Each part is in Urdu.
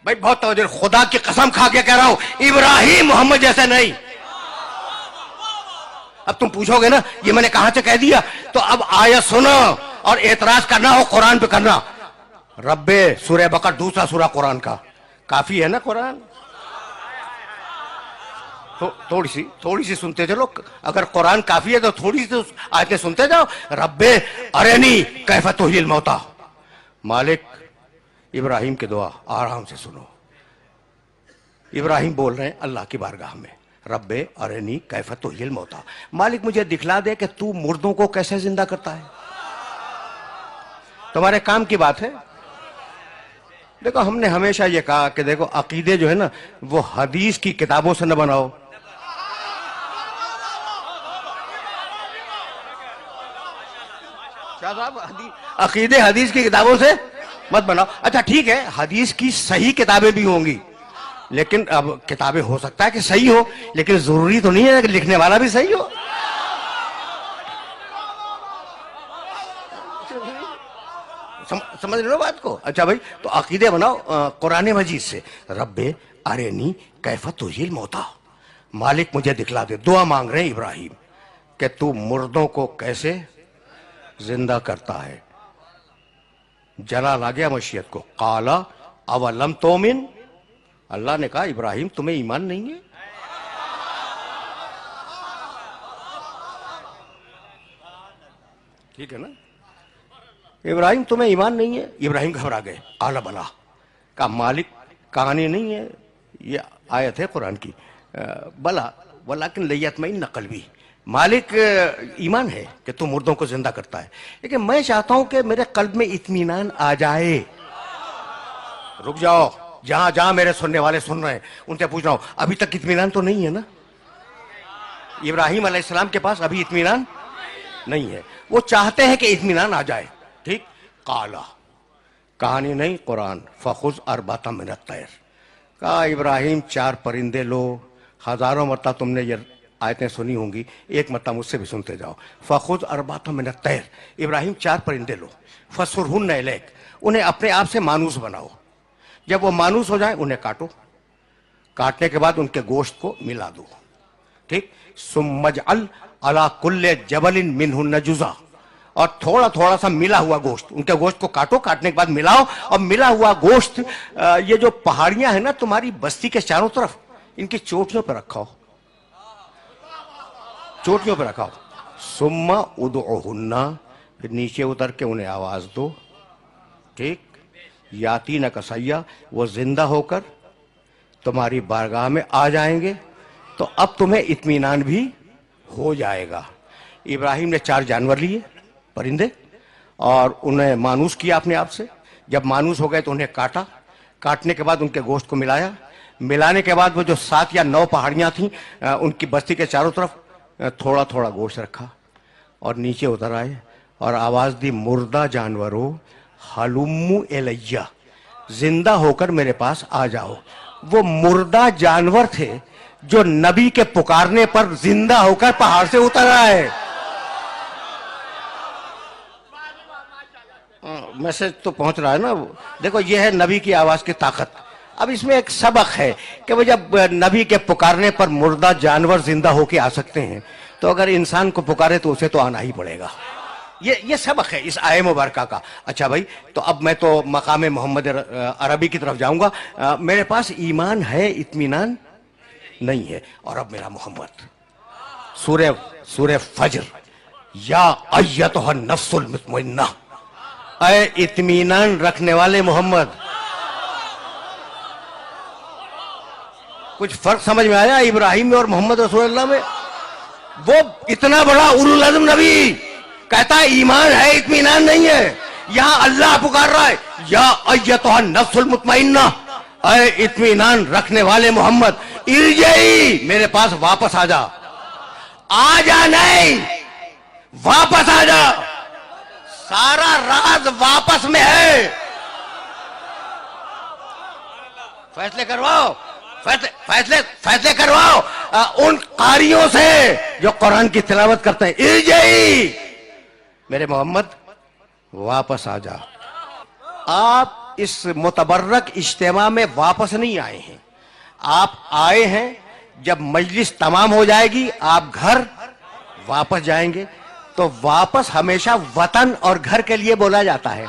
بھائی بہت توجہ، خدا کی قسم کھا کے کہہ رہا ہوں ابراہیم محمد جیسے نہیں. اب تم پوچھو گے نا یہ میں نے کہاں سے کہہ دیا، تو اب آیت سنو اور اعتراض کرنا ہو قرآن پہ کرنا. رب سورہ بقرہ دوسرا سورہ قرآن کا، کافی ہے نا قرآن. تھوڑی سی سنتے چلو، اگر قرآن کافی ہے تو تھوڑی سی آیتیں سنتے جاؤ. رب ارنی کیف تحیی الموتی. مالک ابراہیم کی دعا آرام سے سنو. ابراہیم بول رہے ہیں اللہ کی بارگاہ میں، رب ارنی کیف تحیی الموتی، مالک مجھے دکھلا دے کہ تو مردوں کو کیسے زندہ کرتا ہے. تمہارے کام کی بات ہے. دیکھو ہم نے ہمیشہ یہ کہا کہ دیکھو عقیدے جو ہے نا وہ حدیث کی کتابوں سے نہ بناؤ. کیا صاحب، عقیدے حدیث کی کتابوں سے مت بناؤ. اچھا ٹھیک ہے، حدیث کی صحیح کتابیں بھی ہوں گی، لیکن اب کتابیں ہو سکتا ہے کہ صحیح ہو، لیکن ضروری تو نہیں ہے کہ لکھنے والا بھی صحیح ہو. سمجھ رہے ہو بات کو؟ اچھا بھائی تو عقیدے بناؤ قرآن مجید سے. رب ارنی کیف تحیی الموتی، مالک مجھے دکھلا دے. دعا مانگ رہے ہیں ابراہیم کہ تو مردوں کو کیسے زندہ کرتا ہے. جلال آ گیا مشیت کو. قال اولم تؤمن، اللہ نے کہا ابراہیم تمہیں ایمان نہیں ہے. ٹھیک ہے نا، ابراہیم تمہیں ایمان نہیں ہے. ابراہیم گھبرا گئے. قال بلا، کہا مالک کہانی نہیں ہے، یہ آیت ہے قرآن کی. بلا ولکن لیطمئن قلبی، مالک ایمان ہے کہ تو مردوں کو زندہ کرتا ہے، لیکن میں چاہتا ہوں کہ میرے قلب میں اطمینان آ جائے. رک جاؤ، جہاں جہاں میرے سننے والے سن رہے ہیں ان سے پوچھ رہا ہوں ابھی تک اطمینان تو نہیں ہے نا. ابراہیم علیہ السلام کے پاس ابھی اطمینان نہیں ہے، وہ چاہتے ہیں کہ اطمینان آ جائے. ٹھیک. قالا، کہانی نہیں قرآن. فخذ اربعۃ من الطیر، کہا ابراہیم 4 پرندے لو. ہزاروں مرتبہ تم نے یہ آیتیں سنی ہوں گی، ایک مرتبہ مجھ سے بھی سنتے جاؤ. فخذ اربعۃ من الطیر، ابراہیم 4 پرندے لو. فصرہن الیک، انہیں اپنے آپ سے مانوس بناؤ. جب وہ مانوس ہو جائیں انہیں کاٹو، کاٹنے کے بعد ان کے گوشت کو ملا دو. ٹھیک. ثم اجعل علی کل جبل منہن جزء، اور تھوڑا تھوڑا سا ملا ہوا گوشت، ان کے گوشت کو کاٹو، کاٹنے کے بعد ملاؤ، اور ملا ہوا گوشت یہ جو پہاڑیاں ہیں نا تمہاری بستی کے چاروں طرف، ان کی چوٹیوں پہ رکھاؤ، چوٹیوں پہ رکھاؤ. ثم ادعوہن، پھر نیچے اتر کے انہیں آواز دو. ٹھیک. یاتینک سعیا، وہ زندہ ہو کر تمہاری بارگاہ میں آ جائیں گے، تو اب تمہیں اطمینان بھی ہو جائے گا. ابراہیم نے 4 جانور لیے، پرندے، اور انہیں مانوس کیا اپنے آپ سے. جب مانوس ہو گئے تو انہیں کاٹا، کاٹنے کے بعد ان کے گوشت کو ملایا، ملانے کے بعد وہ جو 7 یا 9 پہاڑیاں تھیں ان کی بستی کے چاروں طرف تھوڑا تھوڑا گوشت رکھا، اور نیچے اتر آئے اور آواز دی مردہ جانوروں حلموا الیہ، زندہ ہو کر میرے پاس آ جاؤ. وہ مردہ جانور تھے جو نبی کے پکارنے پر زندہ ہو کر پہاڑ سے اتر آئے. میسج تو پہنچ رہا ہے نا. دیکھو یہ ہے نبی کی آواز کی طاقت. اب اس میں ایک سبق ہے کہ وہ جب نبی کے پکارنے پر مردہ جانور زندہ ہو کے آ سکتے ہیں، تو اگر انسان کو پکارے تو اسے تو آنا ہی پڑے گا. یہ سبق ہے اس آئے مبارکہ کا. اچھا بھائی تو اب میں تو مقام محمد عربی کی طرف جاؤں گا. میرے پاس ایمان ہے، اطمینان نہیں ہے. اور اب میرا محمد، سورہ فجر. یا ایتھا النفس المطمئنہ، اے اطمینان رکھنے والے محمد. کچھ فرق سمجھ میں آیا ابراہیم میں اور محمد رسول اللہ میں؟ وہ اتنا بڑا اولو العزم نبی کہتا ہے ایمان ہے، اطمینان نہیں ہے. یہاں اللہ پکار رہا ہے یا ایتھا النفس المطمئنہ، اے اطمینان رکھنے والے محمد، ارجعی، میرے پاس واپس آ جا. آ جا نہیں، واپس آ جا. سارا راز واپس میں ہے. فیصلے کرواؤ، فیصلے کرواؤ ان قاریوں سے جو قرآن کی تلاوت کرتے ہیں. ارجعی، میرے محمد واپس آ جا. آپ اس متبرک اجتماع میں واپس نہیں آئے ہیں. آپ آئے ہیں جب مجلس تمام ہو جائے گی آپ گھر واپس جائیں گے. تو واپس ہمیشہ وطن اور گھر کے لیے بولا جاتا ہے.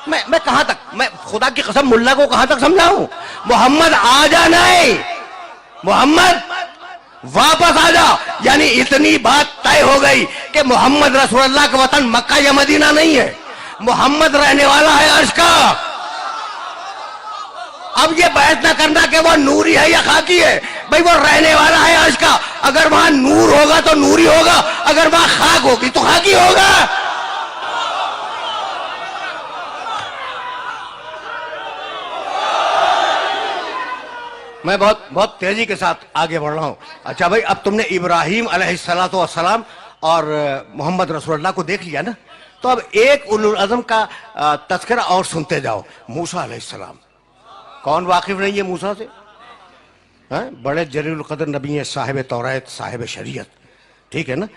میں کہاں تک، میں خدا کی قسم ملا کو کہاں تک سمجھاؤں؟ محمد آ جانا ہے، محمد واپس آ جا. یعنی اتنی بات طے ہو گئی کہ محمد رسول اللہ کا وطن مکہ یا مدینہ نہیں ہے، محمد رہنے والا ہے عرش کا. اب یہ بحث نہ کرنا کہ وہ نوری ہے یا خاکی ہے، بھئی وہ رہنے والا ہے عرش کا. اگر وہاں نور ہوگا تو نوری ہوگا، اگر وہاں خاک ہوگی تو خاکی ہوگا. میں بہت تیزی کے ساتھ آگے بڑھ رہا ہوں. اچھا بھائی، اب تم نے ابراہیم علیہ السلام اور محمد رسول اللہ کو دیکھ لیا نا، تو اب ایک اولو العزم کا تذکرہ اور سنتے جاؤ. موسیٰ علیہ السلام. کون واقف نہیں ہے موسیٰ سے؟ بڑے جلیل القدر نبی ہیں، صاحب توریت، صاحب شریعت. ٹھیک ہے نا؟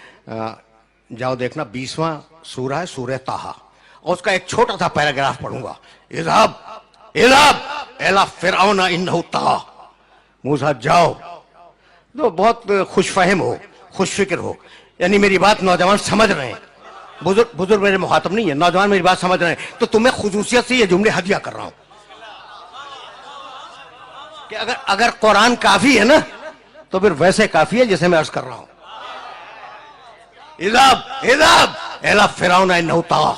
جاؤ دیکھنا 20واں سورہ ہے، سورہ طٰہٰ، اور اس کا ایک چھوٹا سا پیراگراف پڑھوں گا. اذهب الى فرعون انه طغى. موسیٰ جاؤ. تو بہت خوش فہم ہو، خوش فکر ہو، یعنی میری بات نوجوان سمجھ رہے ہیں. بزرگ میرے مخاطب نہیں ہے، نوجوان میری بات سمجھ رہے ہیں. تو تمہیں خصوصیت سے یہ جملے ہدیہ کر رہا ہوں کہ اگر قرآن کافی ہے نا تو پھر ویسے کافی ہے جیسے میں عرض کر رہا ہوں. اذهب الى فرعون انه طغى.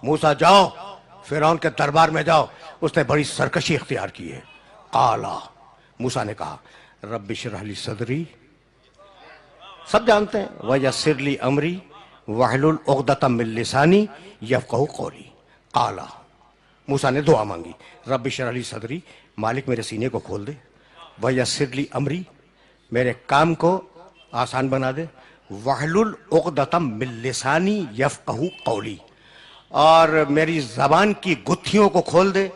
موسیٰ جاؤ، فرعون کے دربار میں جاؤ، اس نے بڑی سرکشی اختیار کی ہے. قالا، موسیٰ نے کہا رب اشرح لی صدری، سب جانتے ہیں، ویسر لی امری واحلل عقدۃ من لسانی یفقہوا قولی. قالا، موسیٰ نے دعا مانگی، رب اشرح لی صدری، مالک میرے سینے کو کھول دے. ویسر لی امری، میرے کام کو آسان بنا دے. واحلل عقدۃ من لسانی یفقہوا قولی، اور میری زبان کی گتھیوں کو کھول دے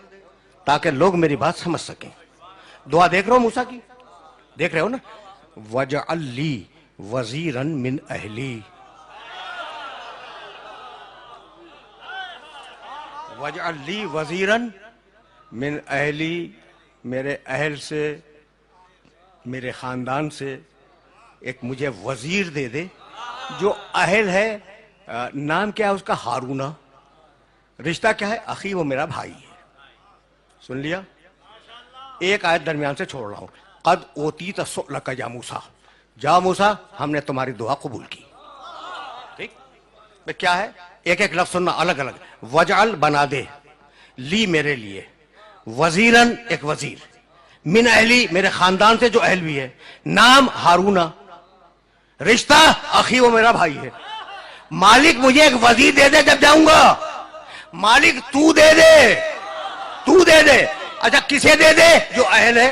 تاکہ لوگ میری بات سمجھ سکیں. دعا دیکھ رہے ہو موسیٰ کی؟ دیکھ رہے ہو نا؟ وَجْعَلْ لِي وَزِيرًا مِّنْ أَهْلِي. وَجْعَلْ لِي وَزِيرًا مِّنْ أَهْلِي، میرے اہل سے، میرے خاندان سے ایک مجھے وزیر دے دے. جو اہل ہے، نام کیا ہے اس کا؟ ہارونہ. رشتہ کیا ہے؟ اخی، وہ میرا بھائی ہے. سن لیا؟ ایک آیت درمیان سے چھوڑ رہا ہوں. قد اوتیت سؤلک یا موسیٰ، جاؤ موسیٰ، ہم نے تمہاری دعا قبول کی. ٹھیک؟ کیا ہے؟ ایک ایک لفظ سننا الگ الگ. وجعل، بنا دے، لی، میرے لیے، وزیرن، ایک وزیر، من اہلی، میرے خاندان سے جو اہل بھی ہے، نام ہارونہ، رشتہ اخی، وہ میرا بھائی ہے. مالک مجھے ایک وزیر دے دے جب جاؤں گا. مالک تو دے دے، تو دے دے. اچھا کسے دے دے؟ جو اہل ہے،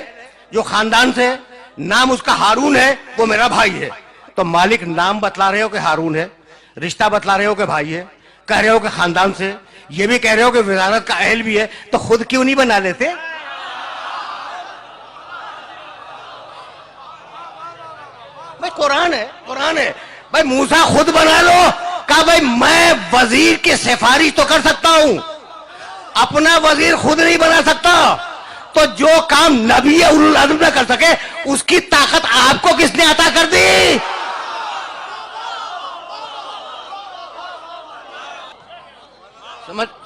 جو خاندان سے. نام اس کا ہارون ہے، وہ میرا بھائی ہے. تو مالک نام بتلا رہے ہو کہ ہارون ہے، رشتہ بتلا رہے ہو کہ بھائی ہے، کہہ رہے ہو کہ خاندان سے، یہ بھی کہہ رہے ہو کہ وزارت کا اہل بھی ہے، تو خود کیوں نہیں بنا لیتے؟ بھائی قرآن ہے، قرآن ہے. بھائی موسیٰ خود بنا لو. کہا بھائی میں وزیر کی سفارش تو کر سکتا ہوں، اپنا وزیر خود نہیں بنا سکتا. تو جو کام نبی اولو العزم نہ کر سکے اس کی طاقت آپ کو کس نے عطا کر دی؟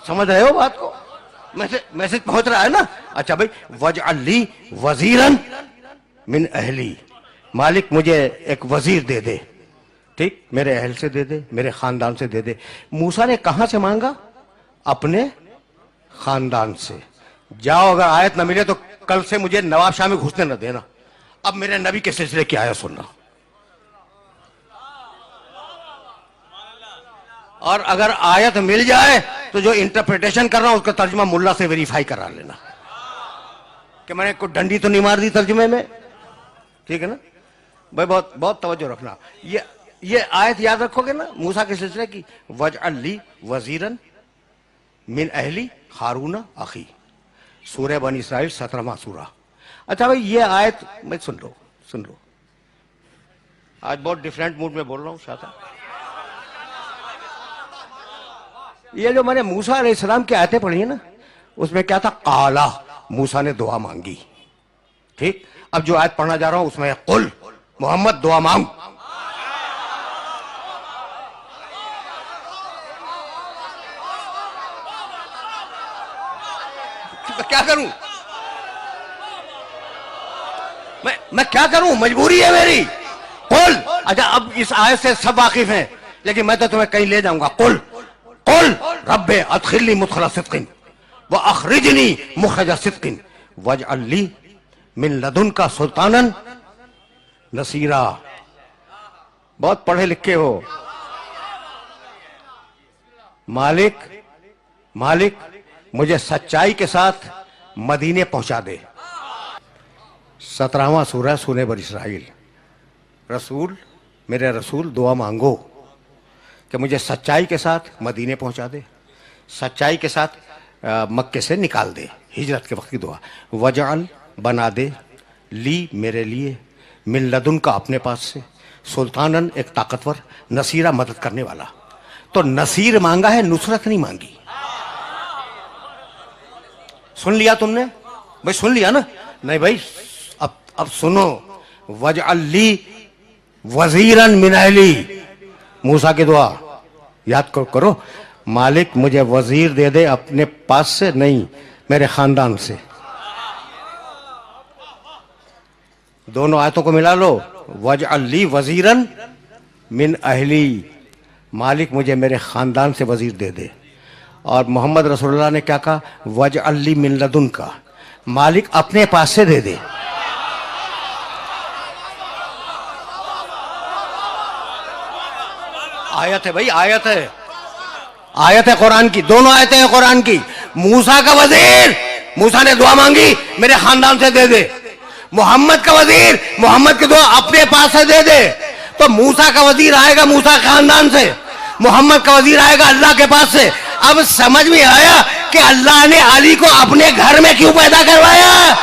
سمجھ رہے ہو بات کو؟ میسج پہنچ رہا ہے نا؟ اچھا بھائی، وجعل لی وزیرن من اہلی، مالک مجھے ایک وزیر دے دے. ٹھیک، میرے اہل سے دے دے، میرے خاندان سے دے دے. موسیٰ نے کہاں سے مانگا؟ اپنے خاندان سے. جاؤ، اگر آیت نہ ملے تو کل سے مجھے نواب شاہ میں گھسنے نہ دینا. اب میرے نبی کے سلسلے کی آیت سننا. اور اگر آیت مل جائے تو جو انٹرپریٹیشن کر رہا ہوں اس کا ترجمہ ملا سے ویریفائی کرا لینا کہ میں نے کوئی ڈنڈی تو نہیں مار دی ترجمے میں. ٹھیک ہے نا بھائی؟ بہت توجہ رکھنا. یہ آیت یاد رکھو گے نا موسیٰ کے سلسلے کی. وجعل لی وزیرن من اہلی ہارون اخی، سورہ بنی اسرائیل 17واں سورہ. اچھا بھائی یہ آیت میں سن لو. آج بہت ڈیفرنٹ موڈ میں بول رہا ہوں. شاہ یہ جو میں نے موسیٰ علیہ السلام کی آیتیں پڑھی ہیں نا، اس میں کیا تھا؟ قالا، موسیٰ نے دعا مانگی. ٹھیک، اب جو آیت پڑھنا جا رہا ہوں اس میں قل، محمد دعا مانگ. کیا کروں میں کیا کروں؟ مجبوری ہے میری. قل. اچھا اب اس آیت سے سب واقف ہیں لیکن میں تو تمہیں کہیں لے جاؤں گا. قل قل رب ادخلنی مدخل صدق واخرجنی مخرج صدق واجعل لی من لدنک سلطانا نصیرا. بہت پڑھے لکھے ہو. مالک مجھے سچائی کے ساتھ مدینے پہنچا دے. 17واں سورہ سورہ بنی اسرائیل. رسول، میرے رسول دعا مانگو کہ مجھے سچائی کے ساتھ مدینے پہنچا دے، سچائی کے ساتھ مکے سے نکال دے. ہجرت کے وقت کی دعا. وجعل، بنا دے، لی، میرے لیے، من لدن کا، اپنے پاس سے، سلطانن، ایک طاقتور، نصیرہ، مدد کرنے والا. تو نصیر مانگا ہے، نصرت نہیں مانگی. سن لیا تم نے بھائی؟ سن لیا نا؟ نہیں بھائی، اب سنو. وجعل لی وزیرا من اہلی. موسیٰ کی دعا یاد کرو. مالک مجھے وزیر دے دے، اپنے پاس سے نہیں، میرے خاندان سے. دونوں آیتوں کو ملا لو. وجعل لی وزیرا من اہلی، مالک مجھے میرے خاندان سے وزیر دے دے. اور محمد رسول اللہ نے کیا کہا؟ وجعل لی من لدنک، مالک اپنے پاس سے دے دے. آیت ہے بھائی، آیت ہے، آیت ہے قرآن کی. دونوں آیتیں ہیں قرآن کی. موسیٰ کا وزیر، موسیٰ نے دعا مانگی میرے خاندان سے دے دے. محمد کا وزیر، محمد کی دعا اپنے پاس سے دے دے. تو موسیٰ کا وزیر آئے گا موسیٰ کے خاندان سے، محمد کا وزیر آئے گا اللہ کے پاس سے. اب سمجھ میں آیا کہ اللہ نے علی کو اپنے گھر میں کیوں پیدا کروایا.